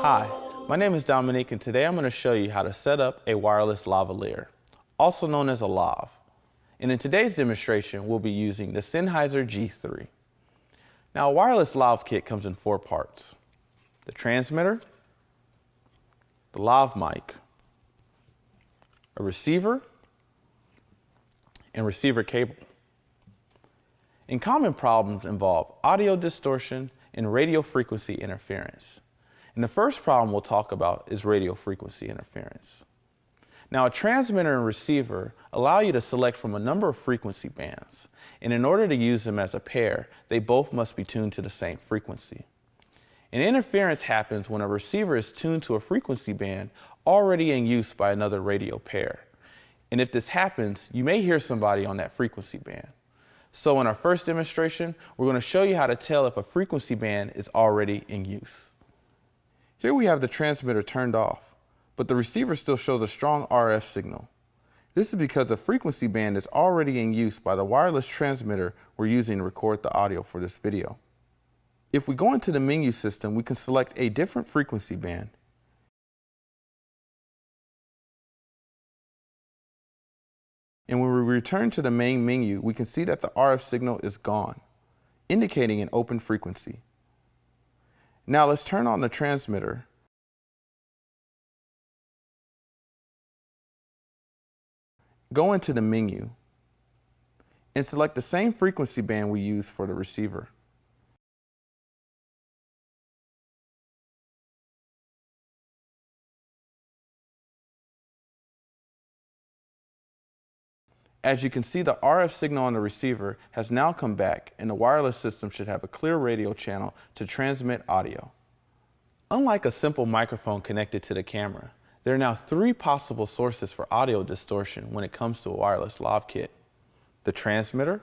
Hi, my name is Dominique, and today I'm going to show you how to set up a wireless lavaliere, also known as a lav. And in today's demonstration, we'll be using the Sennheiser G3. Now, a wireless lav kit comes in 4 parts: the transmitter, the lav mic, a receiver, and receiver cable. And common problems involve audio distortion and radio frequency interference. And the first problem we'll talk about is radio frequency interference. Now, a transmitter and receiver allow you to select from a number of frequency bands, and in order to use them as a pair, they both must be tuned to the same frequency. And interference happens when a receiver is tuned to a frequency band already in use by another radio pair. And if this happens, you may hear somebody on that frequency band. So in our first demonstration, we're going to show you how to tell if a frequency band is already in use. Here we have the transmitter turned off, but the receiver still shows a strong RF signal. This is because a frequency band is already in use by the wireless transmitter we're using to record the audio for this video. If we go into the menu system, we can select a different frequency band. And when we return to the main menu, we can see that the RF signal is gone, indicating an open frequency. Now let's turn on the transmitter. Go into the menu and select the same frequency band we used for the receiver. As you can see, the RF signal on the receiver has now come back, and the wireless system should have a clear radio channel to transmit audio. Unlike a simple microphone connected to the camera, there are now 3 possible sources for audio distortion when it comes to a wireless lav kit: the transmitter,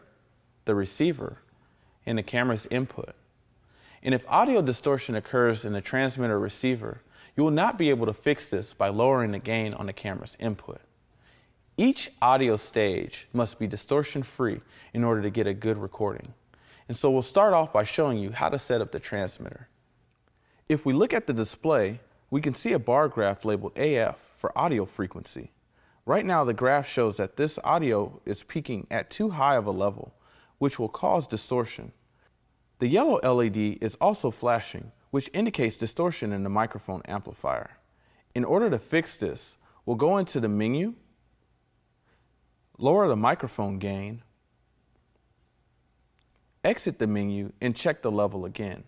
the receiver, and the camera's input. And if audio distortion occurs in the transmitter or receiver, you will not be able to fix this by lowering the gain on the camera's input. Each audio stage must be distortion-free in order to get a good recording. And so we'll start off by showing you how to set up the transmitter. If we look at the display, we can see a bar graph labeled AF for audio frequency. Right now, the graph shows that this audio is peaking at too high of a level, which will cause distortion. The yellow LED is also flashing, which indicates distortion in the microphone amplifier. In order to fix this, we'll go into the menu, lower the microphone gain, exit the menu, and check the level again.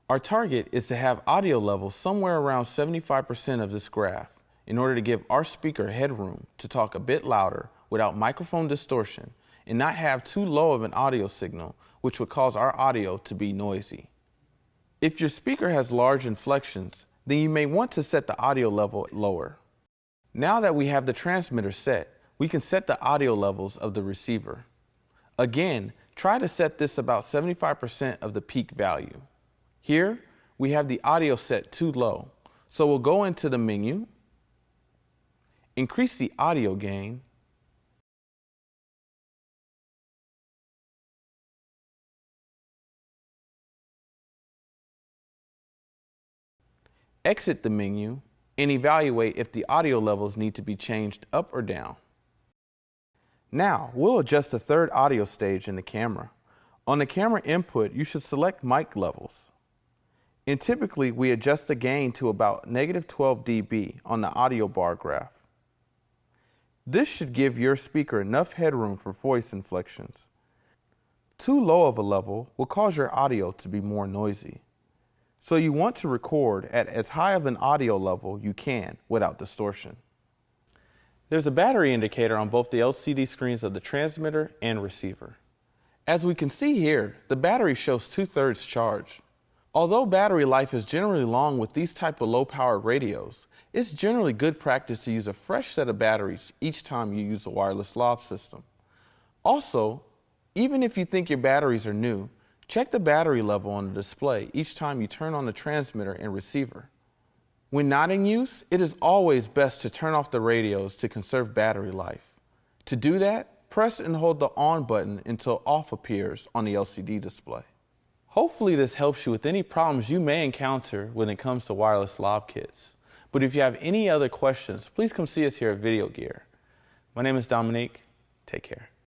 Our target is to have audio levels somewhere around 75% of this graph in order to give our speaker headroom to talk a bit louder without microphone distortion and not have too low of an audio signal, which would cause our audio to be noisy. If your speaker has large inflections, then you may want to set the audio level lower. Now that we have the transmitter set, we can set the audio levels of the receiver. Again, try to set this about 75% of the peak value. Here, we have the audio set too low, so we'll go into the menu, increase the audio gain, exit the menu, and evaluate if the audio levels need to be changed up or down. Now, we'll adjust the third audio stage in the camera. On the camera input, you should select mic levels. And typically, we adjust the gain to about -12 dB on the audio bar graph. This should give your speaker enough headroom for voice inflections. Too low of a level will cause your audio to be more noisy. So you want to record at as high of an audio level you can without distortion. There's a battery indicator on both the LCD screens of the transmitter and receiver. As we can see here, the battery shows 2/3 charged. Although battery life is generally long with these type of low-powered radios, it's generally good practice to use a fresh set of batteries each time you use a wireless lav system. Also, even if you think your batteries are new, check the battery level on the display each time you turn on the transmitter and receiver. When not in use, it is always best to turn off the radios to conserve battery life. To do that, press and hold the on button until off appears on the LCD display. Hopefully this helps you with any problems you may encounter when it comes to wireless lav kits. But if you have any other questions, please come see us here at Video Gear. My name is Dominique. Take care.